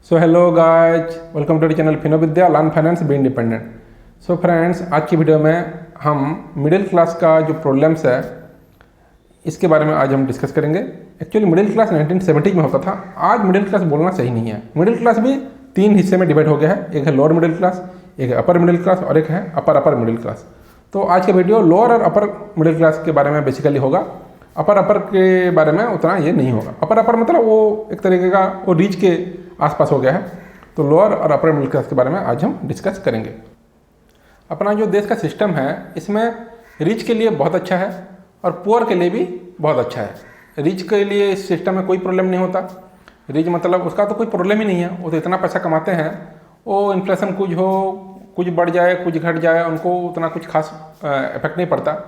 So hello guys, welcome to the channel Fino Vidya learn finance be independent. So friends, आज की video में हम middle class का जो प्रॉब्लम्स है इसके बारे में आज हम डिस्कस करेंगे। एक्चुअली मिडिल क्लास 1970 में होता था, आज मिडिल क्लास बोलना सही नहीं है। मिडिल क्लास भी तीन हिस्से में डिवाइड हो गया है, एक है लोअर मिडिल क्लास, एक है अपर मिडिल क्लास और एक है अपर मिडिल क्लास। तो आज का वीडियो लोअर और अपर मिडिल क्लास के बारे में बेसिकली होगा। अपर के बारे में उतना ये नहीं होगा। अपर मतलब वो एक तरीके का वो रीच के आसपास हो गया है। तो लोअर और अपर मिडिल क्लास के बारे में आज हम डिस्कस करेंगे। अपना जो देश का सिस्टम है इसमें रिच के लिए बहुत अच्छा है और पुअर के लिए भी बहुत अच्छा है। रिच के लिए इस सिस्टम में कोई प्रॉब्लम नहीं होता। रिच मतलब उसका तो कोई प्रॉब्लम ही नहीं है, वो तो इतना पैसा कमाते हैं, वो इन्फ्लेशन कुछ हो, कुछ बढ़ जाए कुछ घट जाए, उनको उतना कुछ खास इफेक्ट नहीं पड़ता।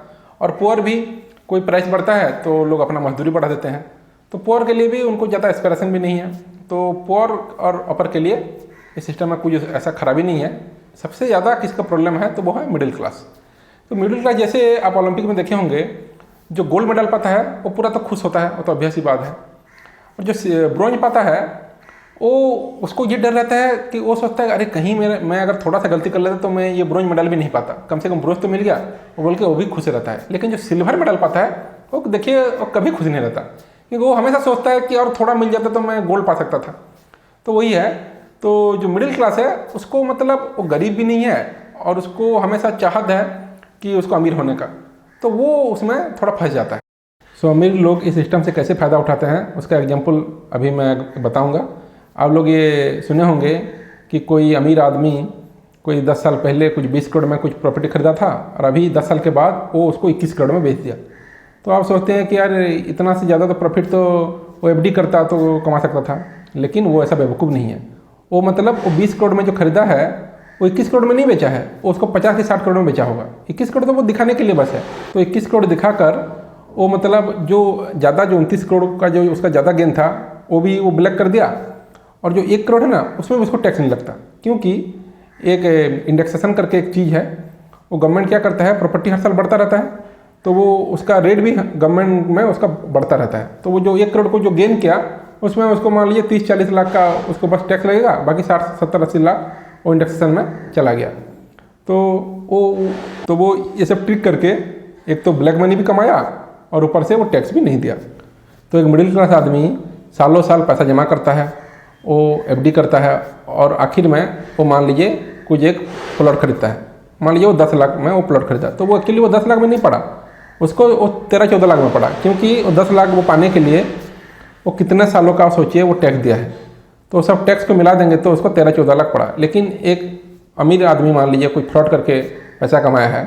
और पुअर भी कोई प्राइस बढ़ता है तो लोग अपना मजदूरी बढ़ा देते हैं। तो पुअर के लिए भी उनको ज़्यादा एस्पिरेशन भी नहीं है। तो पुअर और अपर के लिए इस सिस्टम में कुछ ऐसा खराबी नहीं है। सबसे ज़्यादा किसका प्रॉब्लम है तो वो है मिडिल क्लास। तो मिडिल क्लास जैसे आप ओलंपिक में देखे होंगे, जो गोल्ड मेडल पाता है वो पूरा तो खुश होता है, वो तो अभ्यास ही बात है। और जो ब्रॉन्ज पाता है वो उसको ये डर रहता है कि वो सोचता है अरे कहीं मैं अगर थोड़ा सा गलती कर लेता तो मैं ये ब्रॉन्ज मेडल भी नहीं पाता, कम से कम ब्रॉन्ज तो मिल गया, वो बोल के वो भी खुश रहता है। लेकिन जो सिल्वर मेडल पाता है वो देखिए वो कभी खुश नहीं रहता, क्योंकि वो हमेशा सोचता है कि और थोड़ा मिल जाता तो मैं गोल्ड पा सकता था। तो वही है। तो जो मिडिल क्लास है उसको मतलब वो गरीब भी नहीं है और उसको हमेशा चाहत है कि उसको अमीर होने का, तो वो उसमें थोड़ा फंस जाता है। सो अमीर लोग इस सिस्टम से कैसे फ़ायदा उठाते हैं उसका एग्जाम्पल अभी मैं बताऊँगा। आप लोग ये सुने होंगे कि कोई अमीर आदमी कोई 10 साल पहले कुछ 20 करोड़ में कुछ प्रॉपर्टी खरीदा था और अभी 10 साल के बाद वो उसको 21 करोड़ में बेच दिया। तो आप सोचते हैं कि यार इतना से ज़्यादा तो प्रॉफिट तो वो एफडी करता तो वो कमा सकता था, लेकिन वो ऐसा बेवकूफ़ नहीं है। वो मतलब वो 20 करोड़ में जो खरीदा है वो 21 करोड़ में नहीं बेचा है, वो उसको 50 से 60 करोड़ में बेचा होगा। 21 करोड़ तो वो दिखाने के लिए बस है। तो 21 करोड़ दिखाकर वो मतलब जो 29 करोड़ का जो उसका ज़्यादा गेन था वो भी वो ब्लैक कर दिया। और जो 1 करोड़ है ना उसमें उसको टैक्स नहीं लगता, क्योंकि एक इंडेक्सेशन करके एक चीज़ है, वो गवर्नमेंट क्या करता है, प्रॉपर्टी हर साल बढ़ता रहता है तो वो उसका रेट भी गवर्नमेंट में उसका बढ़ता रहता है। तो वो जो 1 करोड़ को जो गेन किया उसमें उसको मान लीजिए 30-40 लाख का उसको बस टैक्स लगेगा, बाकी 60-70-80 लाख वो इंडेक्सेशन में चला गया। तो वो ये सब ट्रिक करके एक तो ब्लैक मनी भी कमाया और ऊपर से वो टैक्स भी नहीं दिया। तो एक मिडिल क्लास आदमी सालों साल पैसा जमा करता है, वो एफडी करता है और आखिर में वो मान लीजिए कुछ एक प्लॉट खरीदता है। मान लीजिए वो 10 लाख में वो प्लॉट खरीदा, तो वो एक्चुअली वो 10 लाख में नहीं पड़ा, उसको वो 13-14 लाख में पड़ा, क्योंकि वो 10 लाख वो पाने के लिए वो कितने सालों का सोचिए वो टैक्स दिया है। तो सब टैक्स को मिला देंगे तो उसको 13-14 लाख पड़ा। लेकिन एक अमीर आदमी मान लीजिए कोई फ्रॉड करके पैसा कमाया है,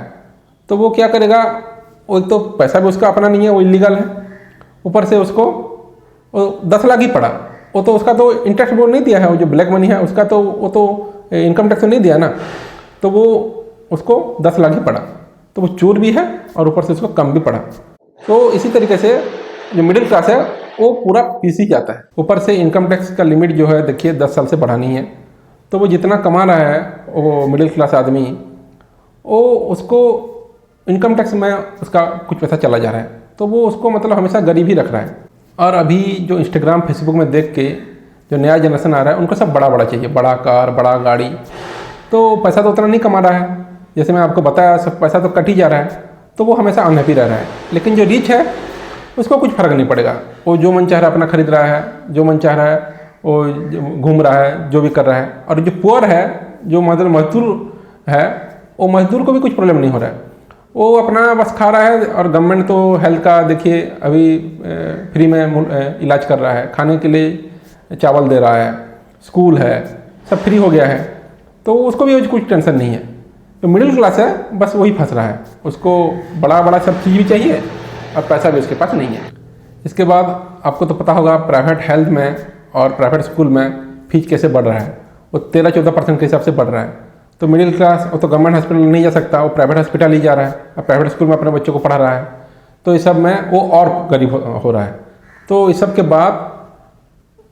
तो वो क्या करेगा, वो एक तो पैसा भी उसका अपना नहीं है, वो इलीगल है, ऊपर से उसको वो 10 लाख ही पड़ा। वो तो उसका तो इंटरेस्ट वो नहीं दिया है, वो जो ब्लैक मनी है उसका तो वो तो इनकम टैक्स तो नहीं दिया ना, तो वो उसको 10 लाख ही पड़ा। तो वो चोर भी है और ऊपर से उसको कम भी पड़ा। तो इसी तरीके से जो मिडिल क्लास है वो पूरा पीसी जाता है। ऊपर से इनकम टैक्स का लिमिट जो है देखिए 10 साल से बढ़ानी है, तो वो जितना कमा रहा है वो मिडिल क्लास आदमी, वो उसको इनकम टैक्स में उसका कुछ पैसा चला जा रहा है, तो वो उसको मतलब हमेशा गरीब ही रख रहा है। और अभी जो इंस्टाग्राम फेसबुक में देख के जो नया जनरेशन आ रहा है उनको सब बड़ा बड़ा चाहिए, बड़ा कार बड़ा गाड़ी। तो पैसा तो उतना नहीं कमा रहा है, जैसे मैं आपको बताया सब पैसा तो कट ही जा रहा है, तो वो हमेशा अनहैप्पी रह रहा है। लेकिन जो रिच है उसको कुछ फर्क नहीं पड़ेगा, वो जो मन चाह रहा है अपना खरीद रहा है, जो मन चाह रहा है वो घूम रहा है, जो भी कर रहा है। और जो पुअर है, जो मजदूर है, वो मजदूर को भी कुछ प्रॉब्लम नहीं हो रहा है, वो अपना बस खा रहा है। और गवर्नमेंट तो हेल्थ का देखिए अभी फ्री में इलाज कर रहा है, खाने के लिए चावल दे रहा है, स्कूल है, सब फ्री हो गया है, तो उसको भी कुछ टेंशन नहीं है। तो मिडिल क्लास है बस वही फंस रहा है, उसको बड़ा बड़ा सब चीज़ भी चाहिए और पैसा भी उसके पास नहीं है। इसके बाद आपको तो पता होगा प्राइवेट हेल्थ में और प्राइवेट स्कूल में फीस कैसे बढ़ रहा है, वो 13-14% के हिसाब से बढ़ रहा है। तो मिडिल क्लास वो तो गवर्नमेंट हॉस्पिटल नहीं जा सकता, वो प्राइवेट हॉस्पिटल ही जा रहा है और प्राइवेट स्कूल में अपने बच्चों को पढ़ा रहा है, तो इस सब में वो और गरीब हो रहा है। तो इस सब के बाद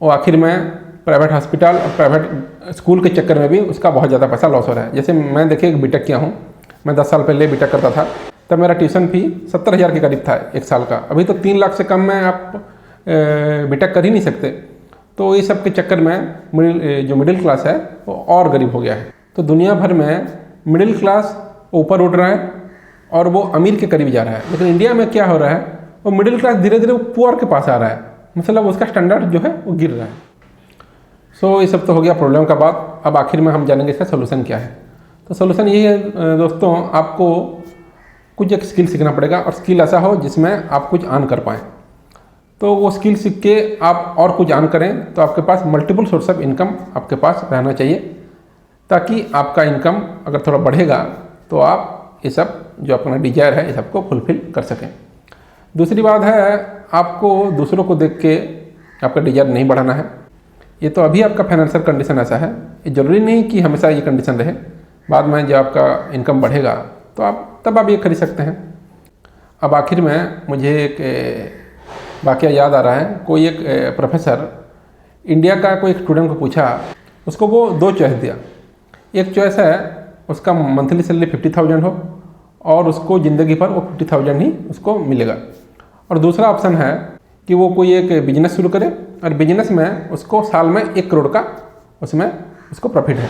वो आखिर में प्राइवेट हॉस्पिटल और प्राइवेट स्कूल के चक्कर में भी उसका बहुत ज़्यादा पैसा लॉस हो रहा है। जैसे मैं देखिए एक बीटेक किया हूँ, मैं 10 साल पहले बीटेक करता था, तब मेरा ट्यूशन फी 70,000 के करीब था 1 साल का। अभी तो 3 लाख से कम में आप बीटेक कर ही नहीं सकते। तो ये सब के चक्कर में जो मिडिल क्लास है वो और गरीब हो गया है। तो दुनिया भर में मिडिल क्लास ऊपर उठ रहा है और वो अमीर के करीब जा रहा है, लेकिन इंडिया में क्या हो रहा है, वो मिडिल क्लास धीरे धीरे पुअर के पास आ रहा है, मतलब उसका स्टैंडर्ड जो है वो गिर रहा है। सो ये सब तो हो गया प्रॉब्लम का बात। अब आखिर में हम जानेंगे इसका सोल्यूशन क्या है। तो सोल्यूशन ये है दोस्तों, आपको कुछ एक स्किल सीखना पड़ेगा और स्किल ऐसा हो जिसमें आप कुछ अर्न कर पाएँ। तो वो स्किल सीख के आप और कुछ अर्न करें, तो आपके पास मल्टीपल सोर्स ऑफ इनकम आपके पास रहना चाहिए, ताकि आपका इनकम अगर थोड़ा बढ़ेगा तो आप ये सब जो अपना डिजायर है ये सबको फुलफिल कर सकें। दूसरी बात है, आपको दूसरों को देख के आपका डिजायर नहीं बढ़ाना है। ये तो अभी आपका फाइनेंशियल कंडीशन ऐसा है, ये ज़रूरी नहीं कि हमेशा ये कंडीशन रहे। बाद में जब आपका इनकम बढ़ेगा तो आप ये खरीद सकते हैं। अब आखिर में मुझे एक वाकया याद आ रहा है। कोई एक प्रोफेसर इंडिया का कोई एक स्टूडेंट को पूछा, उसको वो 2 चॉइस दिया। एक चॉइस है उसका मंथली सैलरी 50,000 हो और उसको ज़िंदगी भर वो 50,000 ही उसको मिलेगा। और दूसरा ऑप्शन है कि वो कोई एक बिजनेस शुरू करे और बिजनेस में उसको साल में 1 करोड़ का उसमें उसको प्रॉफिट है।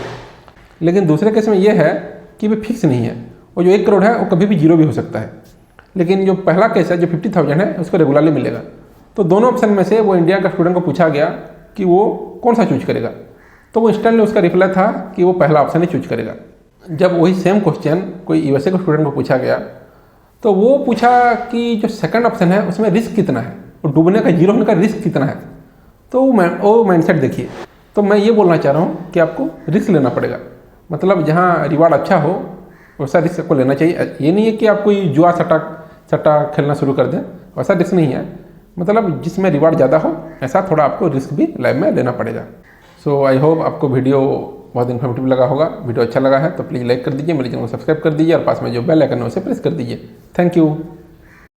लेकिन दूसरे केस में ये है कि वो फिक्स नहीं है, वो जो 1 करोड़ है वो कभी भी जीरो भी हो सकता है। लेकिन जो पहला केस है जो 50,000 है उसको रेगुलरली मिलेगा। तो दोनों ऑप्शन में से वो इंडिया का स्टूडेंट को पूछा गया कि वो कौन सा चूज करेगा, तो वो इंस्टेंटली उसका रिप्लाई था कि वो पहला ऑप्शन ही चूज करेगा। जब वही सेम क्वेश्चन कोई यूएसए के स्टूडेंट को पूछा गया तो वो पूछा कि जो सेकंड ऑप्शन है उसमें रिस्क कितना है, वो डूबने का, जीरो होने का रिस्क कितना है। तो वो माइंडसेट देखिए। तो मैं ये बोलना चाह रहा हूँ कि आपको रिस्क लेना पड़ेगा, मतलब जहाँ रिवार्ड अच्छा हो वैसा रिस्क आपको लेना चाहिए। ये नहीं है कि आप कोई जुआ सट्टा खेलना शुरू कर दें, वैसा रिस्क नहीं है। मतलब जिसमें रिवार्ड ज़्यादा हो ऐसा थोड़ा आपको रिस्क भी लाइफ में लेना पड़ेगा। सो आई होप आपको वीडियो बहुत इन्फॉर्मेटिव लगा होगा। वीडियो अच्छा लगा है तो प्लीज़ लाइक कर दीजिए, मेरे चैनल को सब्सक्राइब कर दीजिए और पास में जो बेल आइकन है उसे प्रेस कर दीजिए। Thank you.